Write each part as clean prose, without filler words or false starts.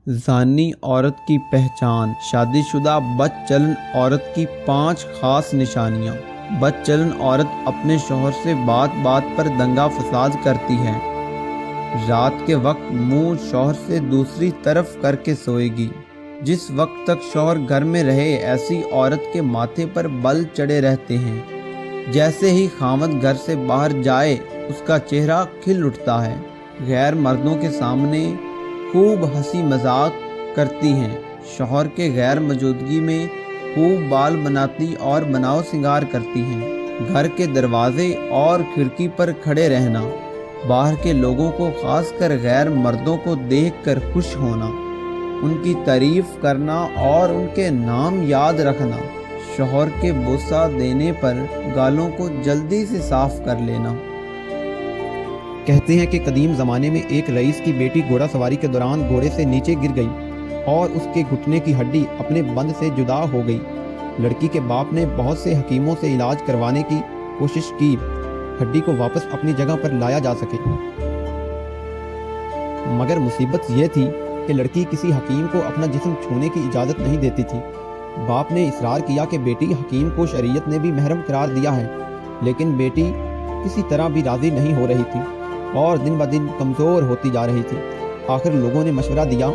زانی عورت کی پہچان۔ شادی شدہ بد چلن عورت کی 5 خاص نشانیاں۔ بد چلن عورت اپنے شوہر سے بات بات پر دنگا فساد کرتی ہے۔ رات کے وقت منہ شوہر سے دوسری طرف کر کے سوئے گی۔ جس وقت تک شوہر گھر میں رہے ایسی عورت کے ماتھے پر بل چڑھے رہتے ہیں۔ جیسے ہی خاوند گھر سے باہر جائے اس کا چہرہ کھل اٹھتا ہے۔ غیر مردوں کے سامنے خوب ہنسی مذاق کرتی ہیں۔ شوہر کے غیر موجودگی میں خوب بال بناتی اور بناؤ سنگار کرتی ہیں۔ گھر کے دروازے اور کھڑکی پر کھڑے رہنا۔ باہر کے لوگوں کو خاص کر غیر مردوں کو دیکھ کر خوش ہونا، ان کی تعریف کرنا اور ان کے نام یاد رکھنا۔ شوہر کے بوسہ دینے پر گالوں کو جلدی سے صاف کر لینا۔ کہتے ہیں کہ قدیم زمانے میں ایک رئیس کی بیٹی گھوڑا سواری کے دوران گھوڑے سے نیچے گر گئی اور اس کے گھٹنے کی ہڈی اپنے بند سے جدا ہو گئی۔ لڑکی کے باپ نے بہت سے حکیموں سے علاج کروانے کی کوشش کی ہڈی کو واپس اپنی جگہ پر لایا جا سکے، مگر مصیبت یہ تھی کہ لڑکی کسی حکیم کو اپنا جسم چھونے کی اجازت نہیں دیتی تھی۔ باپ نے اصرار کیا کہ بیٹی حکیم کو شریعت نے بھی محرم قرار دیا ہے، لیکن بیٹی کسی طرح بھی راضی نہیں ہو رہی تھی اور دن بدن کمزور ہوتی جا رہی تھی۔ آخر لوگوں نے مشورہ دیا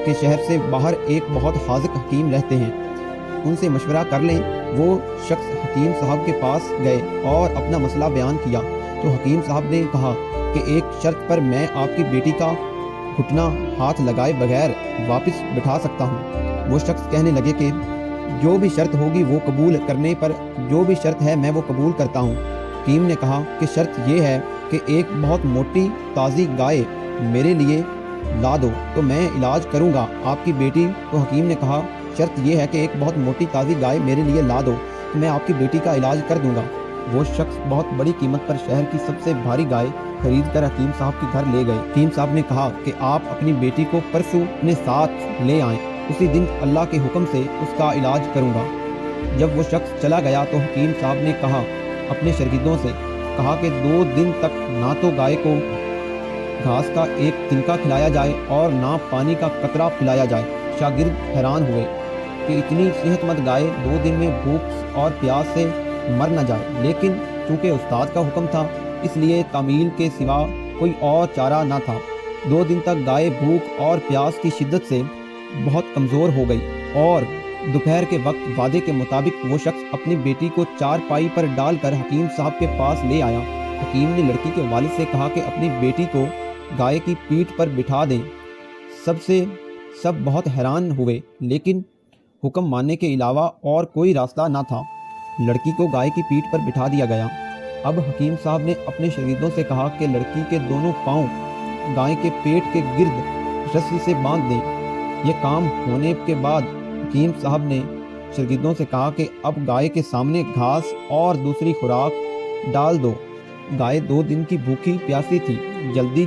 کہ شہر سے باہر ایک بہت حاذق حکیم رہتے ہیں، ان سے مشورہ کر لیں۔ وہ شخص حکیم صاحب کے پاس گئے اور اپنا مسئلہ بیان کیا تو حکیم صاحب نے کہا کہ ایک شرط پر میں آپ کی بیٹی کا گھٹنا ہاتھ لگائے بغیر واپس بٹھا سکتا ہوں۔ وہ شخص کہنے لگے کہ جو بھی شرط ہوگی وہ قبول کرنے پر جو بھی شرط ہے میں وہ قبول کرتا ہوں۔ حکیم نے کہا کہ شرط یہ ہے کہ ایک بہت موٹی تازی گائے میرے لیے لا دو تو میں علاج کروں گا آپ کی بیٹی کو۔ حکیم نے کہا شرط یہ ہے کہ ایک بہت موٹی تازی گائے میرے لیے لا دو تو میں آپ کی بیٹی کا علاج کر دوں گا۔ وہ شخص بہت بڑی قیمت پر شہر کی سب سے بھاری گائے خرید کر حکیم صاحب کے گھر لے گئے۔ حکیم صاحب نے کہا کہ آپ اپنی بیٹی کو پرسوں اپنے ساتھ لے آئیں، اسی دن اللہ کے حکم سے اس کا علاج کروں گا۔ جب وہ شخص چلا گیا تو حکیم صاحب نے کہا اپنے شاگردوں سے کہا کہ 2 دن تک نہ تو گائے کو گھاس کا ایک تنکا کھلایا جائے اور نہ پانی کا قطرہ پلایا جائے۔ شاگرد حیران ہوئے کہ اتنی صحت مند گائے 2 دن میں بھوک اور پیاس سے مر نہ جائے، لیکن چونکہ استاد کا حکم تھا اس لیے تعمیل کے سوا کوئی اور چارہ نہ تھا۔ 2 دن تک گائے بھوک اور پیاس کی شدت سے بہت کمزور ہو گئی اور دوپہر کے وقت وعدے کے مطابق وہ شخص اپنی بیٹی کو چارپائی پر ڈال کر حکیم صاحب کے پاس لے آیا۔ حکیم نے لڑکی کے والد سے کہا کہ اپنی بیٹی کو گائے کی پیٹھ پر بٹھا دیں۔ سب بہت حیران ہوئے، لیکن حکم ماننے کے علاوہ اور کوئی راستہ نہ تھا۔ لڑکی کو گائے کی پیٹھ پر بٹھا دیا گیا۔ اب حکیم صاحب نے اپنے شاگردوں سے کہا کہ لڑکی کے دونوں پاؤں گائے کے پیٹ کے گرد رسی سے باندھ دیں۔ یہ کام ہونے کے بعد حکیم صاحب نے شاگردوں سے کہا کہ اب گائے کے سامنے گھاس اور دوسری خوراک ڈال دو۔ گائے 2 دن کی بھوکی پیاسی تھی، جلدی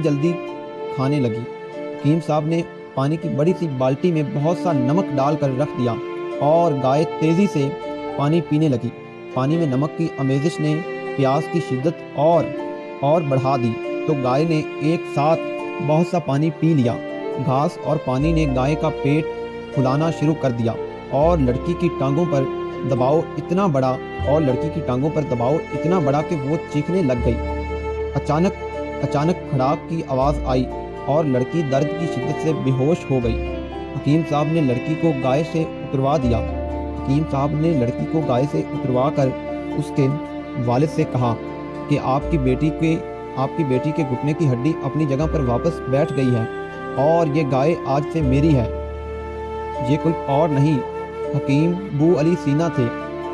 کھانے لگی۔ حکیم صاحب نے پانی کی بڑی سی بالٹی میں بہت سا نمک ڈال کر رکھ دیا اور گائے تیزی سے پانی پینے لگی۔ پانی میں نمک کی آمیزش نے پیاس کی شدت اور بڑھا دی تو گائے نے ایک ساتھ بہت سا پانی پی لیا۔ گھاس اور پانی نے گائے کا پیٹ پھلانا شروع کر دیا اور لڑکی کی ٹانگوں پر دباؤ اتنا بڑا کہ وہ چیخنے لگ گئی۔ اچانک کھڑاک کی آواز آئی اور لڑکی درد کی شدت سے بے ہوش ہو گئی۔ حکیم صاحب نے لڑکی کو گائے سے اتروا دیا۔ حکیم صاحب نے لڑکی کو گائے سے اتروا کر اس کے والد سے کہا کہ آپ کی بیٹی کے گھٹنے کی ہڈی اپنی جگہ پر واپس بیٹھ گئی ہے اور یہ گائے آج سے میری ہے، یہ کوئی اور نہیں حکیم بو علی سینا تھے۔